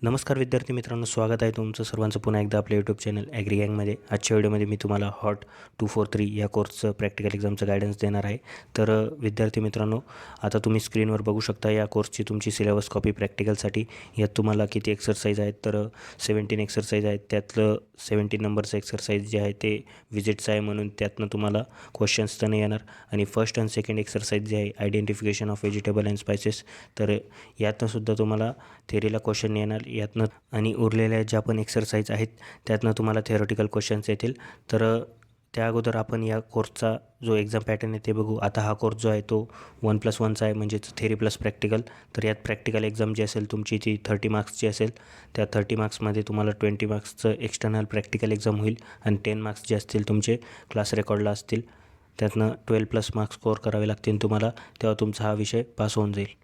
नमस्कार विद्यार्थी मित्रांनो, स्वागत आहे तुमचं सर्वांचं पुन्हा एकदा आपल्या यूट्यूब चॅनल ॲग्री गँगमध्ये. आजच्या व्हिडिओमध्ये मी तुम्हाला हॉट 243 या कोर्सचं प्रॅक्टिकल एक्झामचं गायडन्स देणार आहे. तर विद्यार्थी मित्रांनो, आता तुम्ही स्क्रीनवर बघू शकता या कोर्सची तुमची सिलेबस कॉपी प्रॅक्टिकलसाठी. यात तुम्हाला किती एक्सरसाइज आहेत, तर 17 एक्सरसाइज आहेत. त्यातलं 17 नंबरचं एक्सरसाइज जे आहे ते विजिट्स आहे, म्हणून त्यातनं तुम्हाला क्वेश्चन्स तर नाही येणार. आणि फर्स्ट आणि सेकंड एक्सरसाइज जे आहे identification of vegetable and spices, तर यातनंसुद्धा तुम्हाला थेअरीला क्वेश्चन येणार यातनं. आणि उरलेल्या ज्या पण एक्सरसाइज आहेत त्यातनं तुम्हाला थेरोटिकल क्वेश्चन्स येतील. तर त्या अगोदर आपण या कोर्सचा जो एक्झाम पॅटर्न आहे ते बघू. आता हा कोर्स जो आहे तो 1+1चा आहे, म्हणजेच थेरी प्लस प्रॅक्टिकल. तर यात प्रॅक्टिकल एक्झाम जी असेल तुमची ती 30 मार्क्सची असेल. त्या 30 मार्क्समध्ये तुम्हाला 20 मार्क्सचं एक्सटर्नल प्रॅक्टिकल एक्झाम होईल आणि 10 मार्क्स जे असतील तुमचे क्लास रेकॉर्डला असतील. त्यातनं 12+ मार्क्स स्कोअर करावे लागतील तुम्हाला, तेव्हा तुमचा हा विषय पास होऊन जाईल.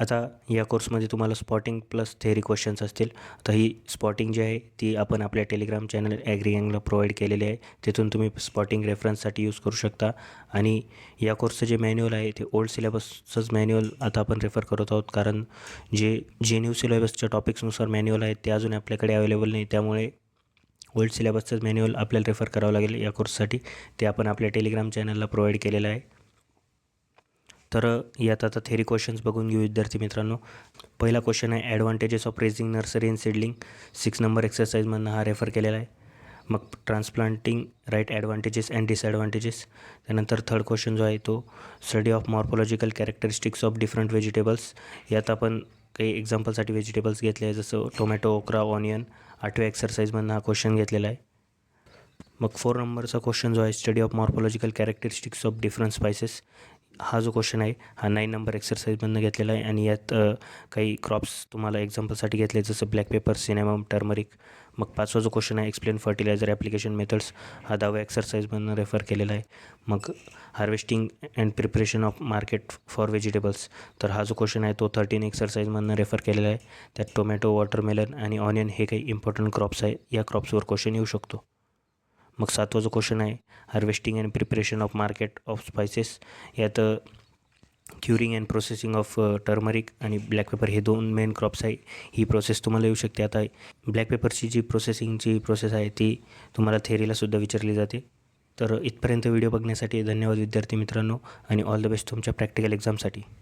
आता या कोर्समध्ये तुम्हाला स्पॉटिंग प्लस थेअरी क्वेश्चन्स असतील. तर ही स्पॉटिंग जी आहे ती आपण आपल्या टेलिग्राम चॅनल ॲग्री गँगला प्रोव्हाइड केलेली आहे. तिथून तुम्ही स्पॉटिंग रेफरन्ससाठी यूज करू शकता. आणि या कोर्सचं जे मॅन्युअल आहे ते ओल्ड सिलेबसचंच मॅन्युअल आता आपण रेफर करत आहोत, कारण जे न्यू सिलेबसच्या टॉपिक्सनुसार मॅन्युअल आहेत ते अजून आपल्याकडे अवेलेबल नाही. त्यामुळे ओल्ड सिलेबसचंच मॅन्युअल आपल्याला रेफर करावं लागेल या कोर्ससाठी. ते आपण आपल्या टेलिग्राम चॅनलला प्रोव्हाइड केलेलं आहे. तर यात आता थेरी क्वेश्चन्स बघून घेऊ विद्यार्थी मित्रांनो. पहिला क्वेश्चन आहे advantages of raising nursery in seedling. 6 number एक्सरसाइजमधनं हा रेफर केलेला आहे. मग transplanting right advantages and disadvantages. त्यानंतर थर्ड क्वेश्चन जो आहे तो study of morphological characteristics of different vegetables. यात आपण काही एक्झाम्पलसाठी व्हेजिटेबल्स घेतले आहे, जसं टोमॅटो, ओक्रा, ऑनियन. 8व्या एक्सरसाइजमधनं हा क्वेश्चन घेतलेला आहे. मग 4 नंबरचा क्वेश्चन जो आहे study of morphological characteristics of different spices. हा जो क्वेश्चन आहे हा 9 नंबर एक्सरसाइजमधनं घेतलेला आहे. आणि यात काही क्रॉप्स तुम्हाला एक्झाम्पलसाठी घेतले, जसं ब्लॅक पेपर, सिनेमम, टर्मरिक. मग 5वा जो क्वेश्चन आहे एक्सप्लेन फर्टिलायझर ॲप्लिकेशन मेथड्स. हा 10व्या एक्सरसाइजमधनं रेफर केलेला आहे. मग harvesting and preparation of market for vegetables. तर हा जो क्वेश्चन आहे तो 13 एक्सरसाइजमधनं रेफर केलेला आहे. त्यात टोमॅटो, वॉटरमेलन आणि ऑनियन हे काही इम्पॉर्टंट क्रॉप्स आहे. या क्रॉप्सवर क्वेश्चन येऊ शकतो. मग 7वा जो क्वेश्चन आहे harvesting and preparation of market of spices. यात curing and processing of turmeric आणि ब्लॅक पेपर हे 2 मेन क्रॉप्स आहे. ही प्रोसेस तुम्हाला येऊ शकते. आता ब्लॅक पेपरची जी प्रोसेसिंगची प्रोसेस आहे ती तुम्हाला थेअरीलासुद्धा विचारली जाते. तर इथपर्यंत व्हिडिओ बघण्यासाठी धन्यवाद विद्यार्थी मित्रांनो, आणि ऑल द बेस्ट तुमच्या प्रॅक्टिकल एक्झामसाठी.